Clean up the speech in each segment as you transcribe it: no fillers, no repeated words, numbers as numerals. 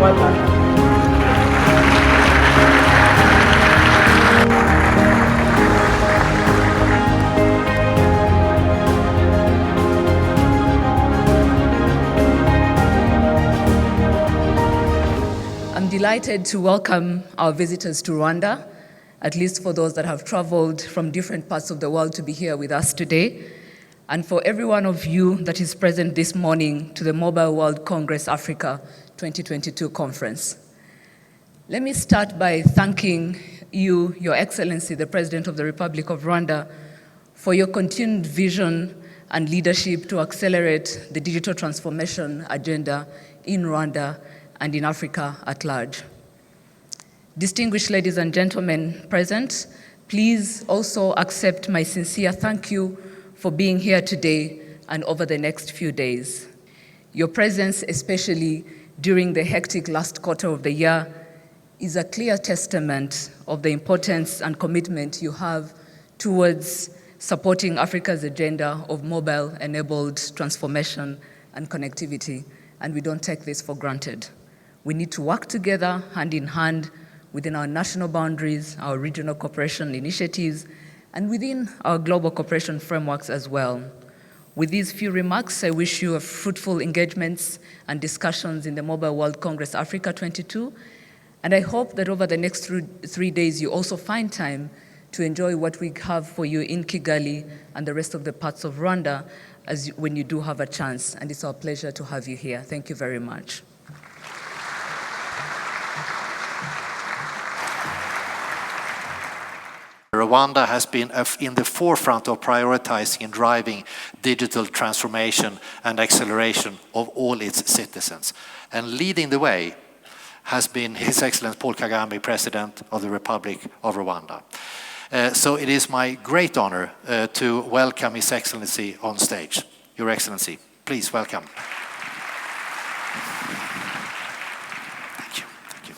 welcome. I'm delighted to welcome our visitors to Rwanda, at least for those that have traveled from different parts of the world to be here with us today, and for every one of you that is present this morning to the Mobile World Congress Africa 2022 conference. Let me start by thanking you, Your Excellency, the President of the Republic of Rwanda, for your continued vision and leadership to accelerate the digital transformation agenda in Rwanda and in Africa at large. Distinguished ladies and gentlemen present, please also accept my sincere thank you for being here today and over the next few days. Your presence, especially during the hectic last quarter of the year, is a clear testament of the importance and commitment you have towards supporting Africa's agenda of mobile-enabled transformation and connectivity, and we don't take this for granted. We need to work together, hand in hand, within our national boundaries, our regional cooperation initiatives, and within our global cooperation frameworks as well. With these few remarks, I wish you a fruitful engagements and discussions in the Mobile World Congress Africa 22, and I hope that over the next 3 days you also find time to enjoy what we have for you in Kigali and the rest of the parts of Rwanda when you do have a chance, and it's our pleasure to have you here. Thank you very much. Rwanda has been in the forefront of prioritizing and driving digital transformation and acceleration of all its citizens. And leading the way has been His Excellency Paul Kagame, President of the Republic of Rwanda. So it is my great honor to welcome His Excellency on stage. Your Excellency, please welcome. Thank you. Thank you.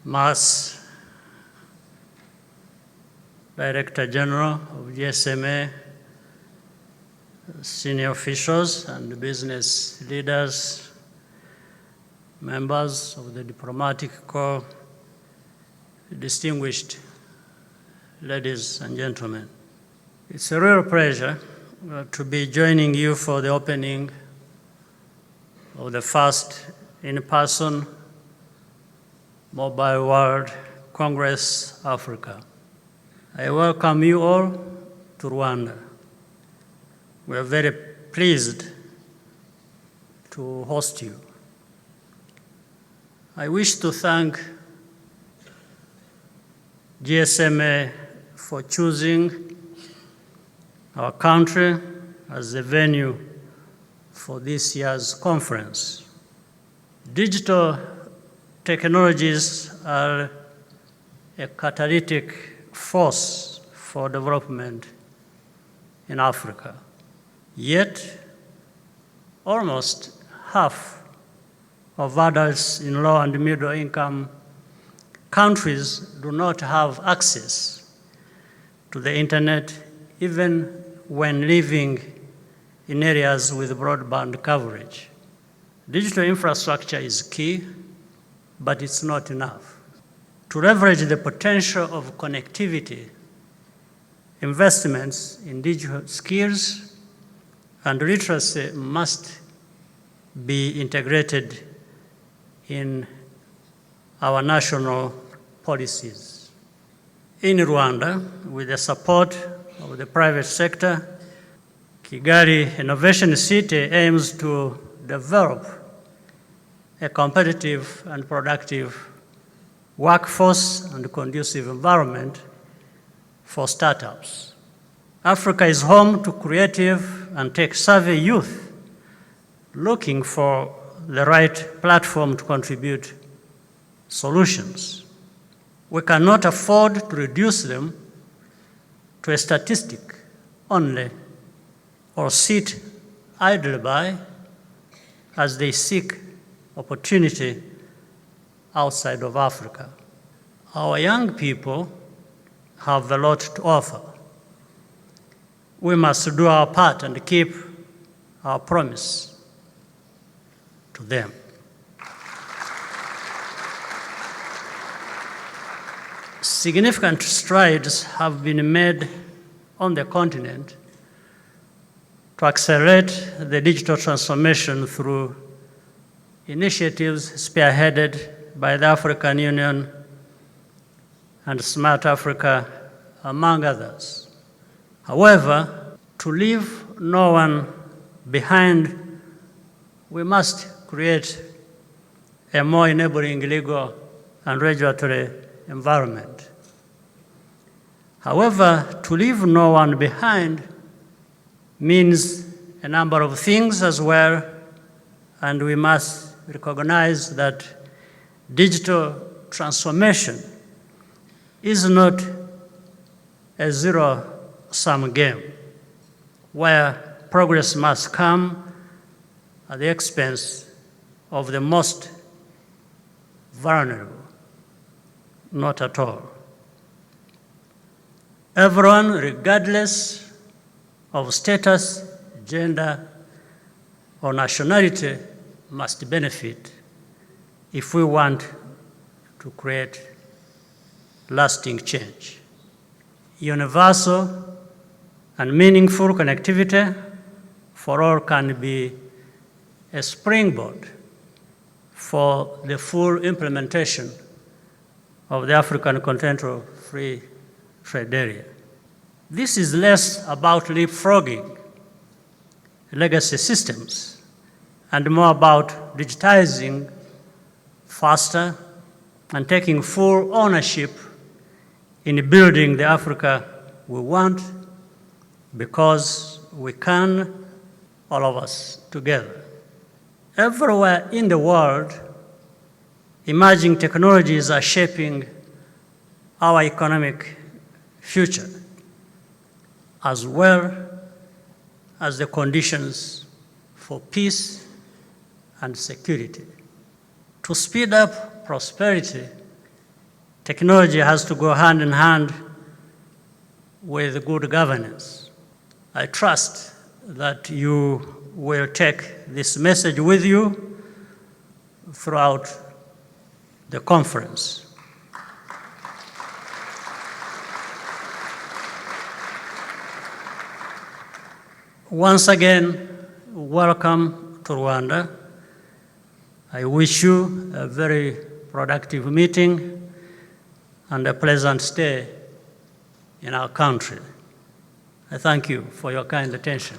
Mass Director General of GSMA, senior officials and business leaders, members of the diplomatic corps, distinguished ladies and gentlemen. It's a real pleasure to be joining you for the opening of the first in-person Mobile World Congress Africa. I welcome you all to Rwanda. We are very pleased to host you. I wish to thank GSMA for choosing our country as the venue for this year's conference. Digital technologies are a catalytic force for development in Africa. Yet, almost half of adults in low and middle income countries do not have access to the internet, even when living in areas with broadband coverage. Digital infrastructure is key, but it's not enough. To leverage the potential of connectivity, investments in digital skills and literacy must be integrated in our national policies. In Rwanda, with the support of the private sector, Kigali Innovation City aims to develop a competitive and productive workforce and conducive environment for startups. Africa is home to creative and tech-savvy youth looking for the right platform to contribute solutions. We cannot afford to reduce them to a statistic only or sit idly by as they seek opportunity outside of Africa. Our young people have a lot to offer. We must do our part and keep our promise to them. Significant strides have been made on the continent to accelerate the digital transformation through initiatives spearheaded by the African Union and Smart Africa, among others. However, to leave no one behind, we must create a more enabling legal and regulatory environment. However, to leave no one behind means a number of things as well, and we must recognize that digital transformation is not a zero-sum game where progress must come at the expense of the most vulnerable. Not at all. Everyone, regardless of status, gender, or nationality, must benefit if we want to create lasting change. Universal and meaningful connectivity for all can be a springboard for the full implementation of the African Continental Free Trade Area. This is less about leapfrogging legacy systems and more about digitizing faster and taking full ownership in building the Africa we want, because we can, all of us together. Everywhere in the world, emerging technologies are shaping our economic future, as well as the conditions for peace and security. To speed up prosperity, technology has to go hand in hand with good governance. I trust that you will take this message with you throughout the conference. Once again, welcome to Rwanda. I wish you a very productive meeting and a pleasant stay in our country. I thank you for your kind attention.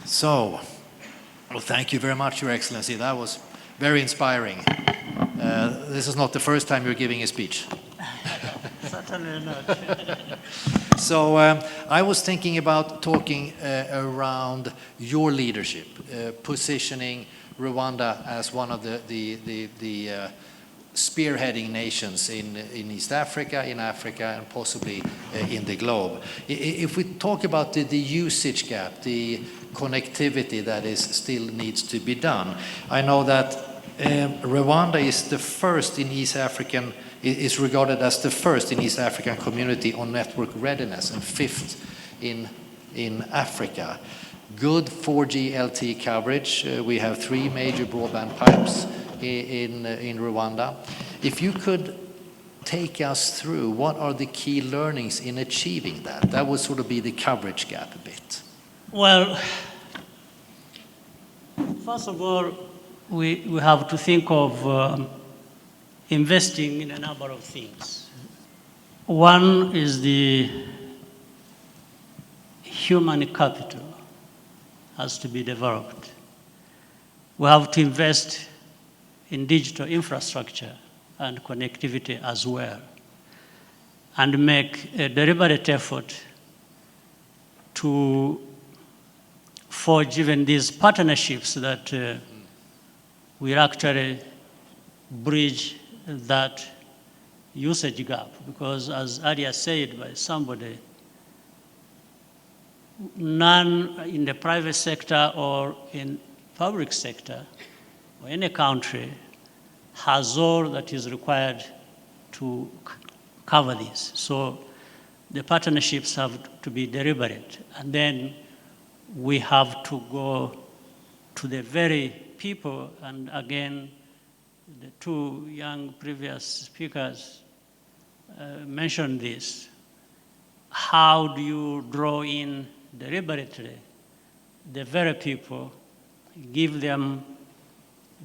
So, well, thank you very much, Your Excellency. That was very inspiring. This is not the first time you're giving a speech. Certainly not. So I was thinking about talking around your leadership, positioning Rwanda as one of the spearheading nations in East Africa, and possibly in the globe. If we talk about the usage gap, the connectivity that still needs to be done, I know that Rwanda is the first in East African, is regarded as the first in East African community on network readiness and fifth in Africa. Good 4G LTE coverage. We have 3 major broadband pipes in Rwanda. If you could take us through what are the key learnings in achieving that? That would sort of be the coverage gap a bit. Well, first of all, we have to think of investing in a number of things. One is the human capital has to be developed. We have to invest in digital infrastructure and connectivity as well, and make a deliberate effort to forge even these partnerships that will actually bridge that usage gap. Because as earlier said by somebody, none in the private sector or in public sector or any country has all that is required to cover this. So the partnerships have to be deliberate. And then we have to go to the very people, and again, the two young previous speakers mentioned this. How do you draw in deliberately the very people, give them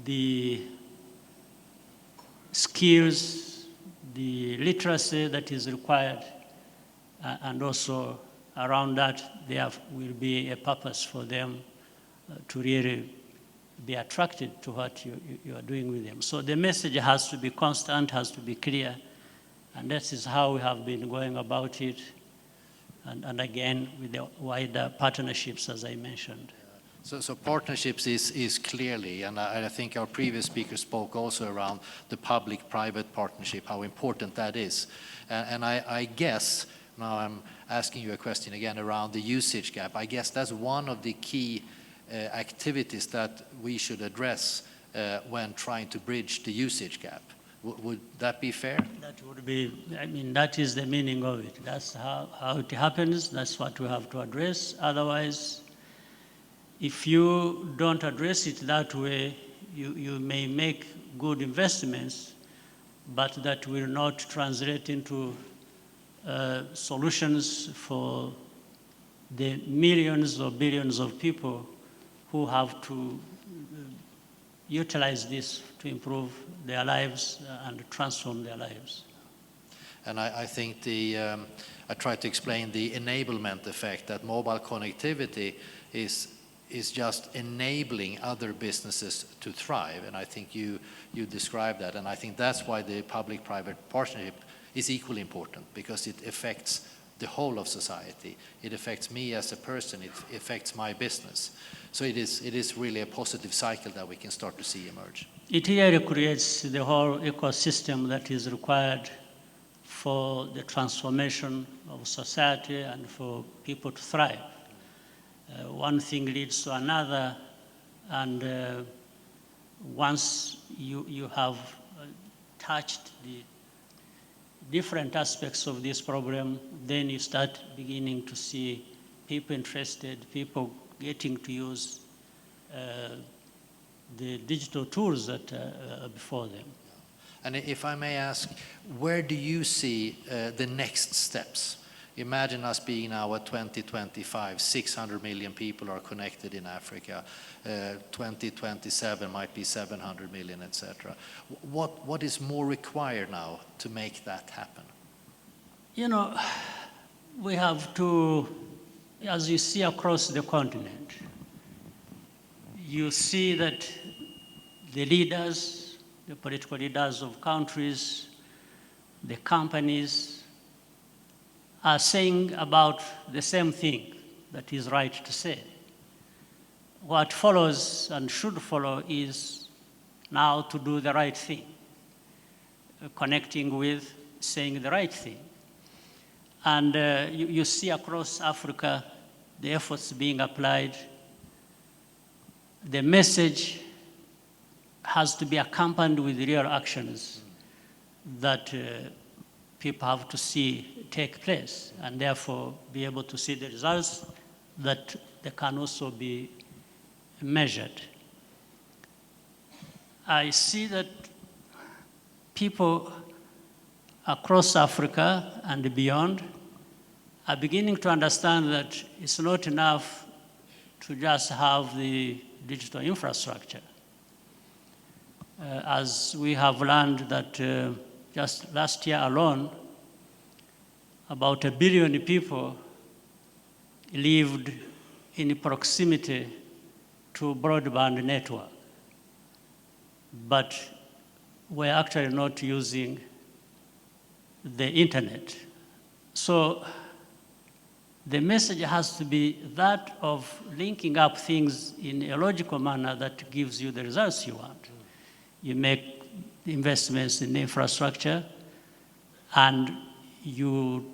the skills, the literacy that is required, and also around that there will be a purpose for them to really be attracted to what you are doing with them. So the message has to be constant, has to be clear, and that is how we have been going about it, and again, with the wider partnerships, as I mentioned. So partnerships is clearly, and I think our previous speaker spoke also around the public-private partnership, how important that is. And I guess, now I'm asking you a question again around the usage gap, I guess that's one of the key activities that we should address when trying to bridge the usage gap. Would that be fair? That would be, I mean, that is the meaning of it. That's how it happens. That's what we have to address. Otherwise, if you don't address it that way, you may make good investments, but that will not translate into solutions for the millions or billions of people who have to utilize this to improve their lives and transform their lives. And I think I tried to explain the enablement effect, that mobile connectivity is just enabling other businesses to thrive. And I think you described that. And I think that's why the public-private partnership is equally important, because it affects the whole of society. It affects me as a person, it affects my business. So it is really a positive cycle that we can start to see emerge. It really creates the whole ecosystem that is required for the transformation of society and for people to thrive. One thing leads to another, and once you have touched the different aspects of this problem, then you start beginning to see people interested, people getting to use the digital tools that are before them. And if I may ask, where do you see the next steps? Imagine us being now at 2025, 600 million people are connected in Africa. 2027 might be 700 million, etc. What is more required now to make that happen? You know, we have to, as you see across the continent, you see that the leaders, the political leaders of countries, the companies, are saying about the same thing that is right to say. What follows and should follow is now to do the right thing, connecting with saying the right thing. And you see across Africa the efforts being applied. The message has to be accompanied with real actions that people have to see take place, and therefore be able to see the results that they can also be measured. I see that people across Africa and beyond are beginning to understand that it's not enough to just have the digital infrastructure. As we have learned that just last year alone, about 1 billion people lived in proximity to broadband network, but were actually not using the internet. So the message has to be that of linking up things in a logical manner that gives you the results you want. You make investments in infrastructure, and you,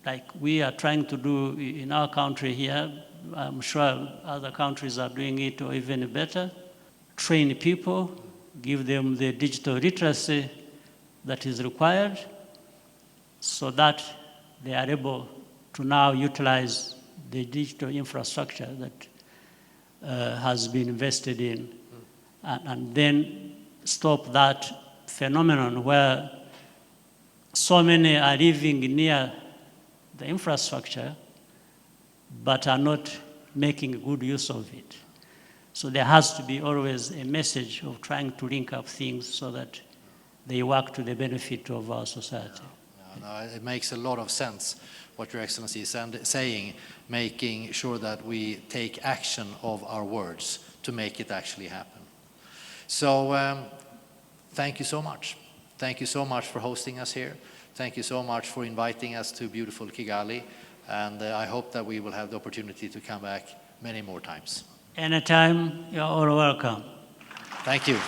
like we are trying to do in our country here, I'm sure other countries are doing it or even better, train people, give them the digital literacy that is required so that they are able to now utilize the digital infrastructure that has been invested in, and then stop that phenomenon where so many are living near the infrastructure but are not making good use of it. So there has to be always a message of trying to link up things so that they work to the benefit of our society. No, it makes a lot of sense what Your Excellency is saying, making sure that we take action of our words to make it actually happen. So thank you so much. Thank you so much for hosting us here. Thank you so much for inviting us to beautiful Kigali. And I hope that we will have the opportunity to come back many more times. Anytime, you're all welcome. Thank you.